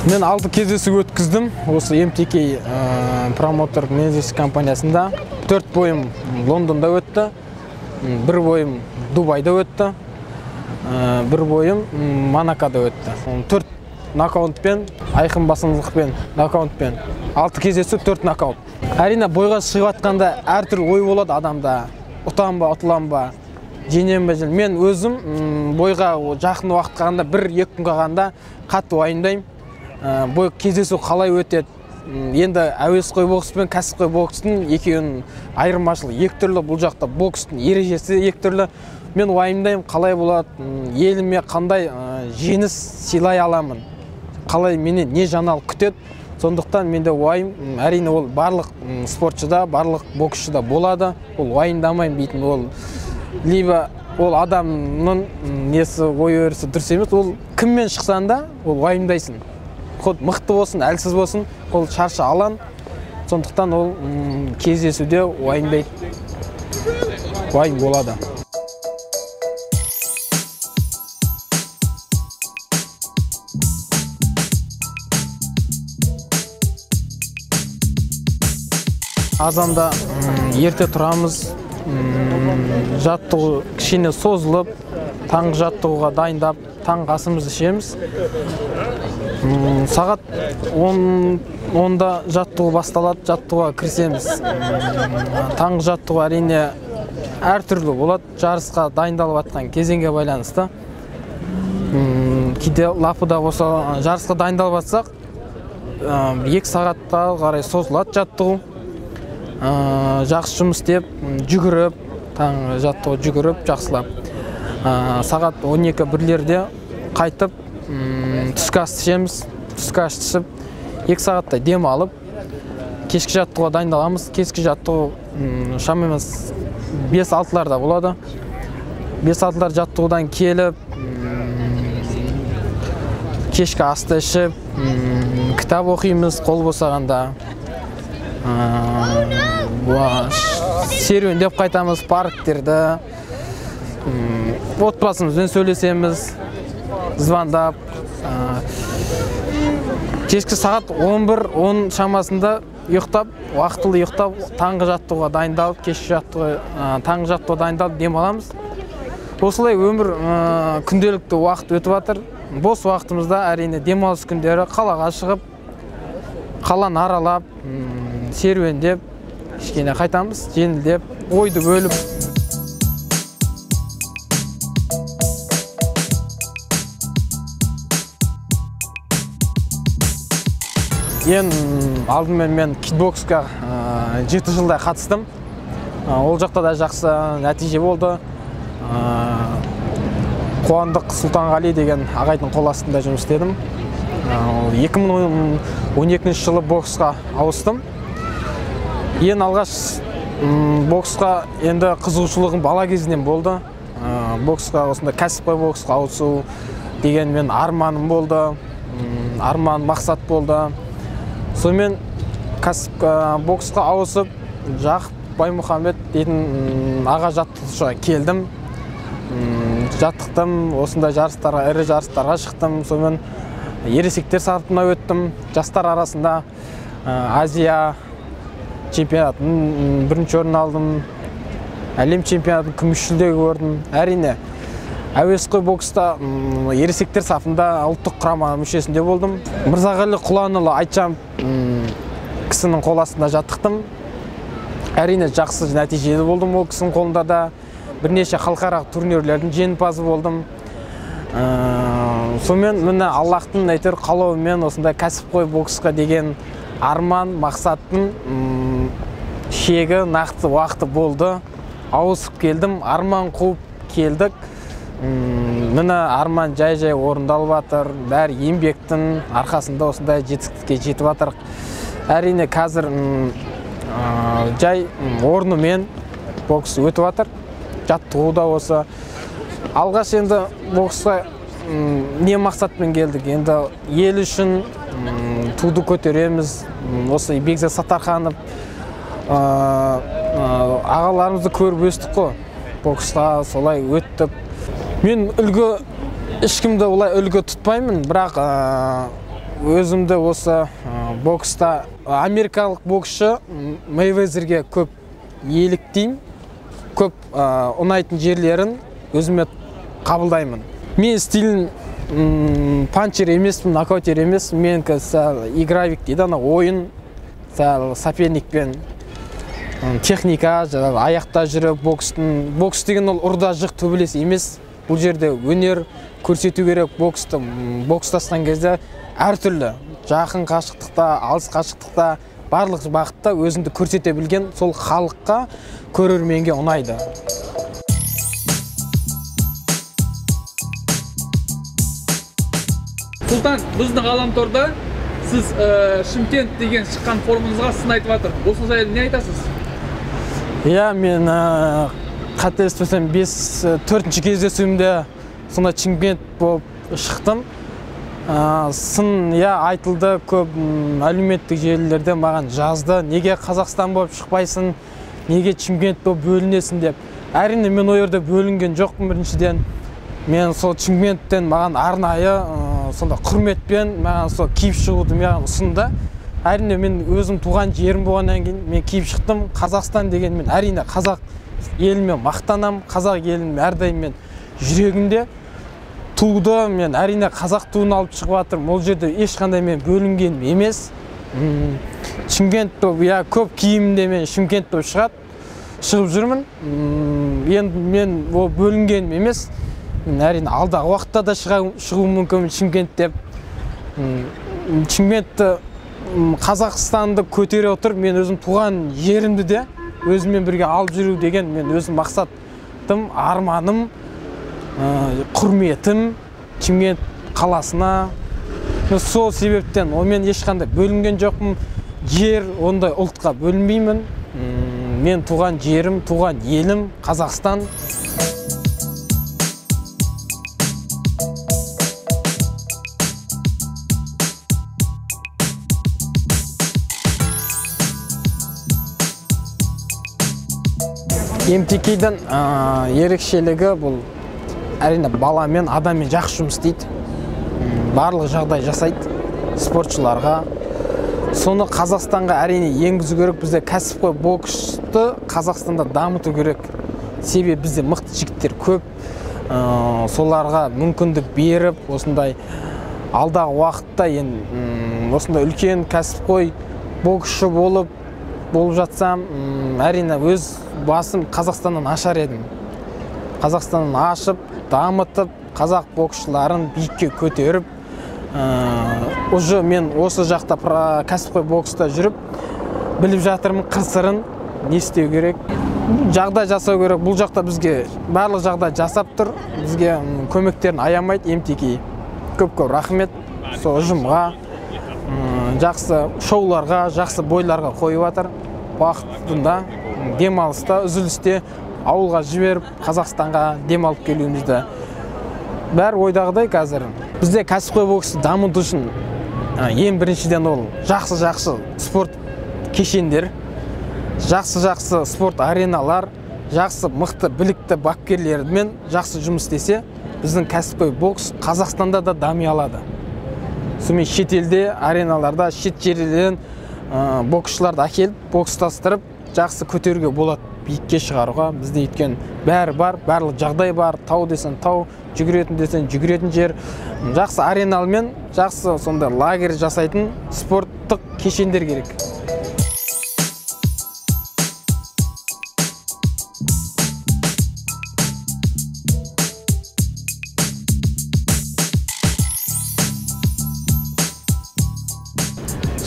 Мен 6 кездесу өткіздім. Осы MTK промоутер менеджерлік компаниясында 4 бойым Лондонда өтті, 1 бойым Дубайда өтті, 1 бойым Монакода өтті. 4 нокаутпен, айқын басымдылықпен, нокаутпен 6 кездесу 4 нокаут. Әрине бойға шығып атқанда әртүрлі ой болады адамда. Ұтам ба, ұтылам ба, жеңем бе жел. Мен өзім бойға жақын уақыт қалғанда 1-2 күн қалғанда қатты уайымдаймын. Бой кездесу қалай өтеді. Енді әуесқой бокс пен кәсіпқой бокстың екеуінің айырмашылығы екі түрлі. Бұл жақта бокстың ережесі екі түрлі. Мен уайымдаймын, қалай болады, еліме қандай жеңіс сыйлай аламын, қалай менен не жаңалық күтеді. Сондықтан менде уайым, әрине ол барлық спортшыда, барлық боксшыда болады. Ол уайымдамаймын дейтін, ол либо ол адамның несі ой өрісі дұрыс емес. Ол кіммен шықсан да, ол уайымдайсың. Қод мықты болсын, әлсіз болсын, ол шаршы алан. Сондықтан ол кездесуде уайымдайды. Уайым болады. Азанда ерте тұрамыз, жаттығу кішкене созылып, таңғы жаттығуға дайындап, таңғы асымызды ішеміз. Сағат 10-да жаттығу басталады, жаттығуға кірісеміз. Таңғы жаттығу әрине әртүрлі болады, жарысқа дайындалып жатқан кезеңге байланысты. Кейде лапыда болса, жарысқа дайындалып жатсақ, 2 сағатқа қарай созылады жаттығу. Жақсы жұмыс істеп, жүгіріп, таңғы жаттығу жүгіріп, жақсылап. Сағат 12-1-лерде қайтып, түскі ас ішеміз, түскі ас ішіп, 2 сағаттай дем алып, кешкі жаттығуға дайындаламыз. Кешкі жаттығу шамамыз 5-6-ларда болады. 5-6-лар жаттығудан келіп, кешкі асты ішіп, кітап оқимыз, қол босағанда. Серуендеп қайтамыз, парктерді. Отбасымызбен сөйлесеміз, звондап. Кешкі сағат 11-10 шамасында ұйықтап, уақытылы ұйықтап, таңғы жаттығуға дайындалып, таңғы жаттығуға дайындалып дем аламыз. Осылай өмір күнделікті уақыт өтіп жатыр. Бос уақытымызда әрине демалыс күндері қалаға шығып, қаланы аралап, серуендеп, кішкене қайтамыз, жеңілдеп, ойды бөліп. Ең алдымен мен кикбоксқа 7 жылдай қатыстым. Ол жақта да жақсы нәтиже болды. Қуандық Сұлтанғали деген ағайдың қол астында жұмыс істедім. 2012 жылы боксқа ауыстым. Ең алғаш боксқа енді қызығушылығым бала кезінен болды. Боксқа, осында кәсіпқой боксқа ауысу деген мен арманым болды. Арман мақсат болды. Сонымен боксқа ауысып, Жақып Баймұхамед дейтін аға жаттықтырушыға келдім. Жаттықтым, осында жарыстарға, ірі жарыстарға шықтым. Сонымен ересектер сатысына өттім. Жастар арасында Азия чемпионатын 1-ші орын алдым. Әлем чемпионатын күміс жүлде көрдім. Әрине, әуесқой бокста ересектер сапында ұлттық құрама мүшесінде болдым. Мырзағали Құланұлы Айтжан кісінің қол астында жаттықтым. Әрине, жақсы нәтижелі болдым ол кісінің қолында да. Бірнеше халықаралық турнирлердің жеңімпазы болдым. Сонымен міне Аллахтың әйтеуір қалауымен осындай кәсіпқой боксқа деген арман, мақсаттың шегі, нақты уақыты болды. Ауысып келдім, арман қуып келдік. Міне арман жай-жай орындалып жатыр. Бәрі еңбектің арқасында осындай жетістікке жетіп жатыр. Әрине қазір жай орнымен бокс өтіп жатыр. Жаттығу да осы. Алғаш енді боксқа не мақсатпен келдік? Енді ел үшін туды көтереміз. Осы Бекзат Саттарханов ағаларымызды көріп өстік қой. Боксқа солай өттіп. Мен үлгі ешкімді олай үлгі тұтпаймын, бірақ өзімді осы бокста америкалық боксшы Мейвезерге көп еліктеймін, көп ұнайтын жерлерін өзіме қабылдаймын. Мен стилін панчер емеспін, нокаутер емес, менікі игровик дейді, ойын, соперникпен техника, аяқта жүріп, бокс деген ол ұрда жық төбелес емес. Бұл жерде өнер көрсету керек. Бокстасқан кезде әртүрлі, жақын қашықтықта, алыс қашықтықта, барлық бағытта өзіңді көрсете білген, сол халыққа, көрерменге ұнайды. Сұлтан, біздің ғаламторда сіз Шымкент деген шыққан форумыңызға сын айтып жатыр. Осы жайлы не айтасыз? Иә, мен қателеспесем 4-ші кездесуімде сонда Шымкент болып шықтым. Сын айтылды, көп әлеуметтік желілерде маған жазды. Неге Қазақстан болып шықпайсың, неге Шымкент болып бөлінесің деп. Әрине мен ол жерде бөлінген жоқпын біріншіден. Мен сол Шымкенттен маған арнайы сонда құрметпен маған сол киіп шығуды маған ұсынды. Әрине мен өзім туған жерім болғаннан кейін мен киіп шықтым. Қазақстан деген мен әрине қазақ еліме мақтанам, қазақ елім әрдайым мен жүрегімде туды. Мен әрине қазақ туын алып шығып жатырмын. Ол жерде ешқандай мен бөлінгенім емес. Шымкент көп киімімде мен Шымкент болып шығып жүрмін. Енді мен ол бөлінгенім емес. Әрине алдағы уақытта да шығу мүмкін Шымкент деп. Шымкентті Қазақстанды көтере отыр, мен өзім туған жерімді де өзіммен бірге алып жүру деген мен өзім мақсатым, арманым, құрметім Шымкент қаласына. Сол себептен мен ешқандай бөлінген жоқпын. Жер ондай ұлтқа бөлінбеймін. Мен туған жерім, туған елім Қазақстан. МТК-дің ерекшелігі бұл әрине баламен, адаммен жақсы жұмыс істейді. Барлық жағдай жасайды спортшыларға. Соны Қазақстанға әрине енгізу керек. Бізде кәсіпқой боксты Қазақстанда дамыту керек. Себебі бізде мықты жігіттер көп. Соларға мүмкіндік беріп, осындай алдағы уақытта осындай үлкен кәсіпқой боксшы болып жатсам, әрине өз басым Қазақстаннан ашар едім. Қазақстаннан ашып, дамытып, қазақ боксшыларын биікке көтеріп, мен осы жақта кәсіпқой бокста жүріп, біліп жатырмын қыр-сырын, не істеу керек. Жағдай жасау керек. Бұл жақта бізге барлық жағдай жасап тұр. Бізге көмектерін аямайды МТК. Көп-көп рахмет сол ұжымға. Жақсы шоуларға, жақсы бойларға қойып жатыр. Уақытында, демалыста, үзілісте ауылға жіберіп, Қазақстанға демалып келуімізді. Бәрі ойдағыдай қазір. Бізде кәсіпқой боксты дамыту үшін ең біріншіден ол жақсы спорт кешендер, жақсы спорт ареналар, жақсы мықты білікті бапкерлермен жақсы жұмыс істесе, біздің кәсіпқой бокс Қазақстанда да дами алады. Сонымен шетелде ареналарда шет жерлерден боксшыларды әкеліп, бокстастырып, жақсы көтеруге болады, биікке шығаруға. Бізде өткен бәрі бар, барлық жағдай бар. Тау десен тау, жүгіретін десен жүгіретін жер. Жақсы ареналмен, жақсы сонда лагерь жасайтын спорттық кешендер керек.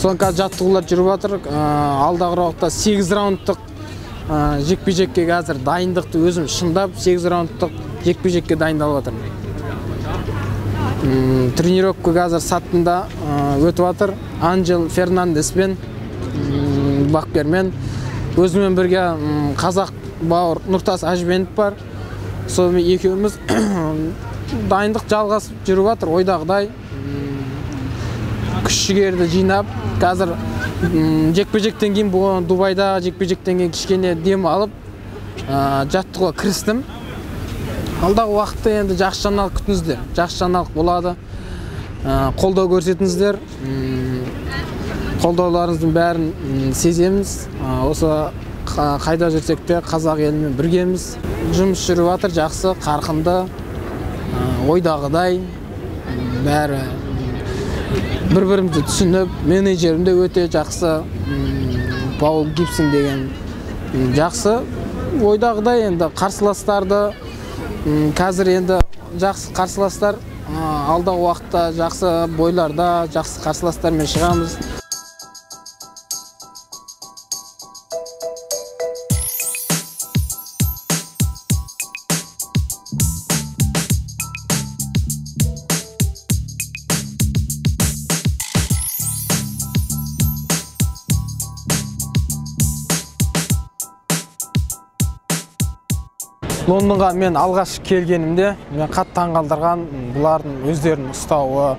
Соң қазір жаттығулар жүріп жатыр. Алдағы уақытта 8 раундтық жекпе-жекке қазір дайындықты өзім шыңдап, 8 раундтық жекпе-жекке дайындалып жатырмын. Тренировка қазір сатында өтіп жатыр. Анжел Фернандеспен, бапкермен, өзімен бірге қазақ бауыр Нұртас Әжбенов бар. Сонымен екеуміз дайындық жалғасып жүріп жатыр, ойдағыдай. Күш-жігерді жинап, қазір жекпе-жектен кейін Дубайда жекпе-жектен кейін кішкене дем алып, жаттығуға кірістім. Алдағы уақытта енді жақсы жаңалық күтіңіздер. Жақсы жаңалық болады. қолдау көрсетіңіздер. Қолдауларыңыздың бәрін сеземіз. Осы қайда жүрсек те қазақ елімен біргеміз. Жұмыс жүріп жатыр, жақсы, қарқынды, ойдағыдай. Бәрі бір-бірімізді түсініп, менеджерім де өте жақсы. Паул Гибсон деген жақсы. Ойдағыдай енді қарсыластарды қазір енді жақсы қарсыластар, алдағы уақытта жақсы бойларда жақсы қарсыластармен шығамыз. Лондонға мен алғаш келгенімде мен қатты таңғалдырған бұлардың өздерінің ұстауы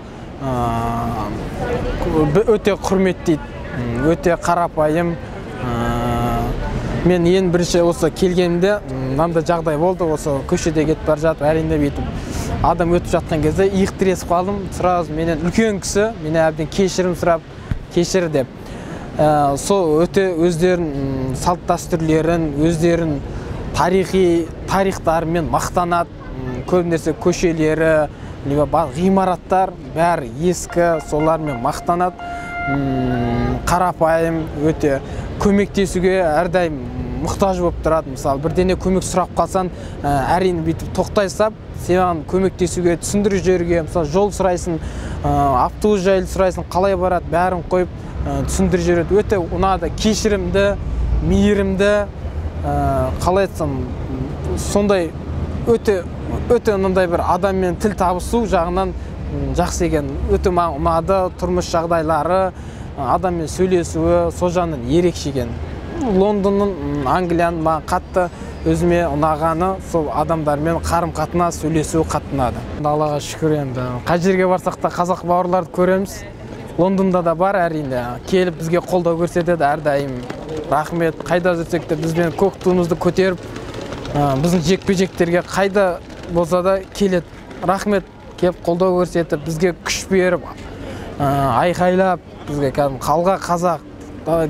өте құрметтейді, өте қарапайым. Мен ең бірінші осы келгенімде мынандай жағдай болды, осы көшеде кетіп бара жатып, әрине бүйтіп адам өтіп жатқан кезде иық тіресіп қалдым. Сразу менен үлкен кісі менен әбден кешірім сұрап, кешір деп. Сол өте өздерінің салт дәстүрлерін, өздерінің тарихтарымен мақтанады. Көбінесе көшелері, ғимараттар бәрі ескі, солармен мақтанады. Қарапайым, өте көмектесуге әрдайым мұқтаж болып тұрады. Мысалы, бірдеңе көмек сұрап қалсан, әрине бүйтіп тоқтай сап, саған көмектесуге, түсіндіріп жіберуге, мысалы, жол сұрайсың, автобус жайлы сұрайсың, қалай барады, бәрін қойып түсіндіріп жібереді. Өте ұнады, кешірімді, мейірімді, қалай айтсам, сондай өте мынандай бір адаммен тіл табысу жағынан жақсы екен. Өте маған ұнады, тұрмыс жағдайлары, адаммен сөйлесуі, сол жағынан ерекше екен. Лондонның, Англияның маған қатты өзіме ұнағаны сол адамдармен қарым-қатынас сөйлесуі қатты ұнады. Аллаға шүкір, енді қай жерге барсақ та қазақ бауырларды көреміз. Лондонда да бар, әрине. Келіп бізге қолдау көрсетеді әрдайым. Рахмет. Қайда жүрсек те бізбен көк туымызды көтеріп, біздің жекпе-жектерге қайда болса да келеді. Рахмет. Келіп қолдау көрсетіп, бізге күш беріп, айқайлап, бізге қалға қазақ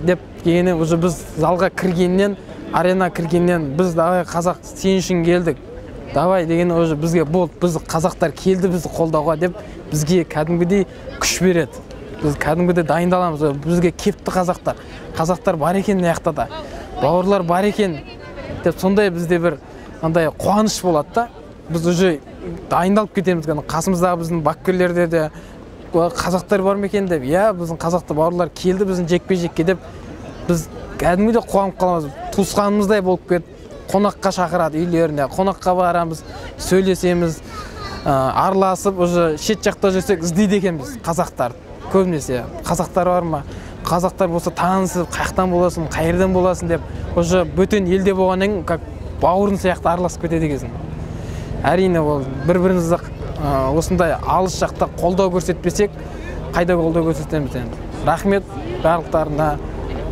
деп келгеннен, уже біз залға кіргеннен, арена кіргеннен, біз давай қазақ сен үшін келдік. Давай деген уже бізге болды, біз қазақтар келді бізді қолдауға деп бізге кәдімгідей күш береді. Біз кәдімгідей дайындаламыз, бізге кепті қазақтар. Қазақтар бар екен мына да, бауырлар бар екен деп сондай бізде бір қуаныш болады да. Біз уже дайындалып кетеміз. Қасымыздағы біздің бапкерлерде де қазақтар бар ма екен деп, біздің қазақты бауырлар келді біздің жекпе-жекке деп, біз кәдімгідей қуанып қаламыз. Туысқанымыздай болып кетіп, қонаққа шақырады үйлеріне, қонаққа барамыз, сөйлесеміз, араласып, уже шет жақта жүрсек іздейді екенбіз қазақтар. Көбінесе қазақтар бар ма? Қазақтар болса танысып, қаяқтан боласың, қайырдан боласың деп, уже бөтен елде болғаннан как бауырын сияқты араласып кетеді екенсің. Әрине ол бір-бірімізді осындай алыс жақта қолдау көрсетпесек, қайда қолдау көрсетеміз енді. Рахмет барлықтарына.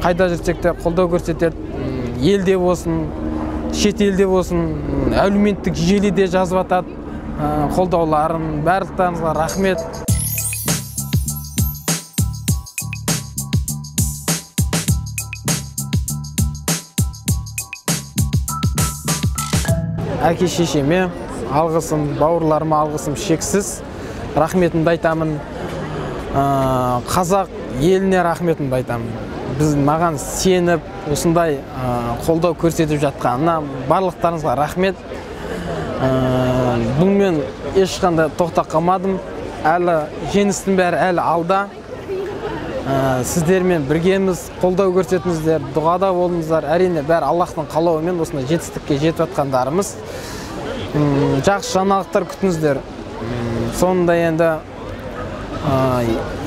Қайда жүрсек те қолдау көрсетеді. Елде болсын, шет елде болсын, әлеуметтік желіде жазып атады қолдауларын. Барлықтарыңызға рахмет. Әке-шешеме алғысым, бауырларыма алғысым шексіз. Рахметімді айтамын. Қазақ еліне рахметімді айтамын. Біз маған сеніп, осындай қолдау көрсетіп жатқанына барлықтарыңызға рахмет. Бұнымен ешқандай тоқтап қалмадым. Әлі жеңістің бәрі әлі алда. Сіздермен біргеміз, қолдау көрсетіңіздер, дұғада болыңыздар. Әрине бәрі Аллахтың қалауымен осындай жетістікке жетіп жатқандарымыз. Жақсы жаңалықтар күтіңіздер. Сонда енді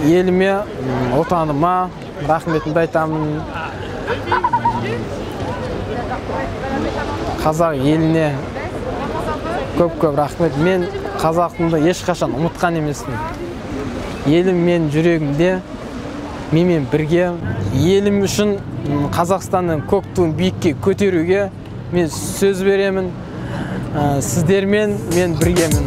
еліме, отаныма рахметімді айтамын. Қазақ еліне көп-көп рахмет. Мен қазақтымды ешқашан ұмытқан емеспін. Елім мен жүрегімде, менімен бірге. Елім үшін Қазақстанның көк туын биікке көтеруге мен сөз беремін. Сіздермен мен біргемін.